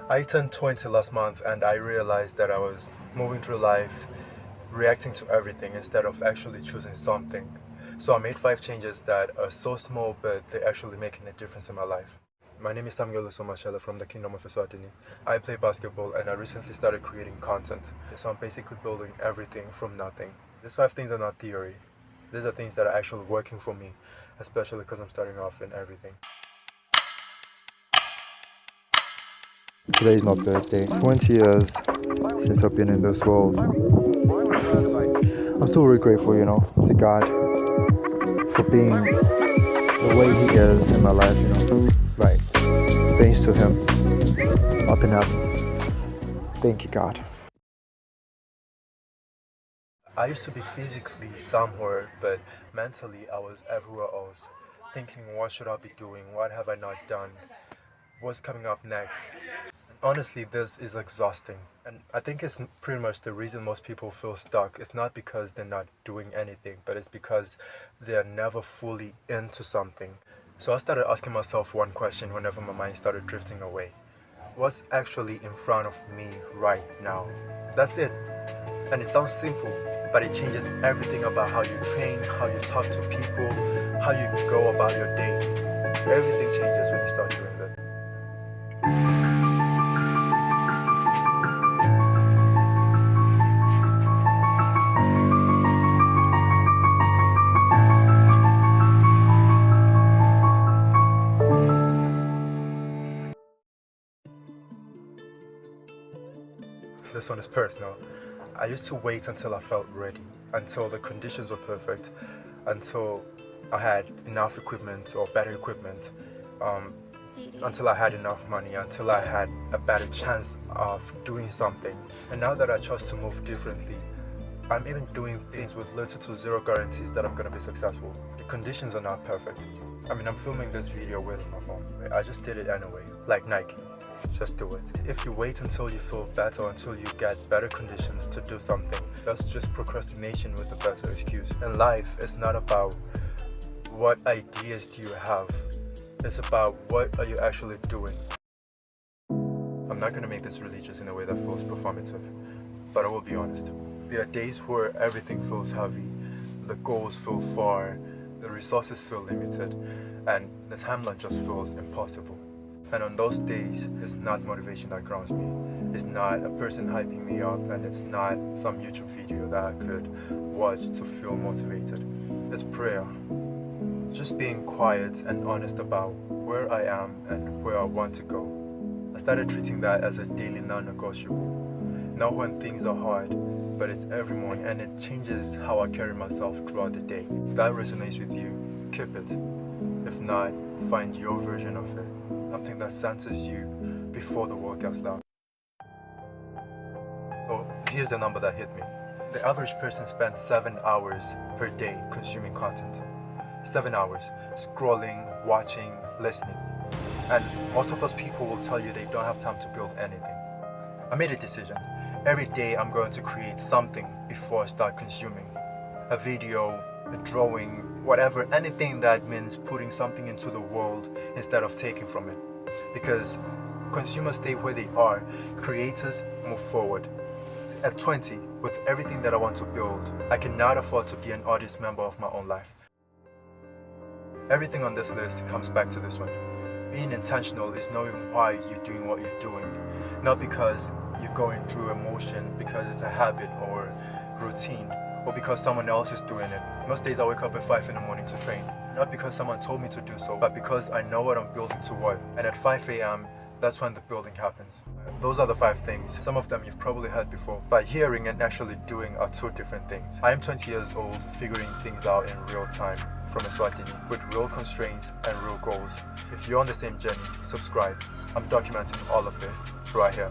I turned 20 last month and I realized that I was moving through life reacting to everything instead of actually choosing something. So I made 5 changes that are so small but they're actually making a difference in my life. My name is Samkeliso from the Kingdom of Eswatini. I play basketball and I recently started creating content. So I'm basically building everything from nothing. These 5 things are not theory. These are things that are actually working for me, especially because I'm starting off in everything. Today is my birthday. 20 years since I've been in this world. I'm still very grateful, to God for being the way He is in my life, Like, thanks to Him, up and up. Thank you, God. I used to be physically somewhere, but mentally I was everywhere else, thinking, what should I be doing? What have I not done? What's coming up next? Honestly, this is exhausting, and I think it's pretty much the reason most people feel stuck. It's not because they're not doing anything, but it's because they're never fully into something. So I started asking myself one question whenever my mind started drifting away. What's actually in front of me right now? That's it. And it sounds simple, but it changes everything about how you train, how you talk to people, how you go about your day. Everything changes when you start doing that. This one is personal. I used to wait until I felt ready, until the conditions were perfect, until I had enough equipment or better equipment, until I had enough money, until I had a better chance of doing something. And now that I chose to move differently, I'm even doing things with little to zero guarantees that I'm going to be successful. The conditions are not perfect. I'm filming this video with my phone. I just did it anyway, like Nike. Just do it. If you wait until you feel better, until you get better conditions to do something, that's just procrastination with a better excuse. And life is not about what ideas do you have. It's about what are you actually doing. I'm not going to make this religious in a way that feels performative, but I will be honest. There are days where everything feels heavy, the goals feel far, the resources feel limited, and the timeline just feels impossible. And on those days, it's not motivation that grounds me. It's not a person hyping me up, and it's not some YouTube video that I could watch to feel motivated. It's prayer. Just being quiet and honest about where I am and where I want to go. I started treating that as a daily non-negotiable. Not when things are hard, but it's every morning, and it changes how I carry myself throughout the day. If that resonates with you, keep it. If not, find your version of it. Something that centers you before the world gets loud. So here's the number that hit me. The average person spends 7 hours per day consuming content. 7 hours scrolling, watching, listening. And most of those people will tell you they don't have time to build anything. I made a decision. Every day I'm going to create something before I start consuming. A video, a drawing, whatever, anything that means putting something into the world instead of taking from it. Because consumers stay where they are, creators move forward. At 20, with everything that I want to build, I cannot afford to be an audience member of my own life. Everything on this list comes back to this one. Being intentional is knowing why you're doing what you're doing, not because you're going through emotion, because it's a habit or routine, or because someone else is doing it. Most days I wake up at 5 in the morning to train, not because someone told me to do so, but because I know what I'm building toward. And at 5 a.m., that's when the building happens. Those are the 5 things. Some of them you've probably heard before, but hearing and actually doing are 2 different things. I am 20 years old, figuring things out in real time from Eswatini, with real constraints and real goals. If you're on the same journey, subscribe. I'm documenting all of it right here.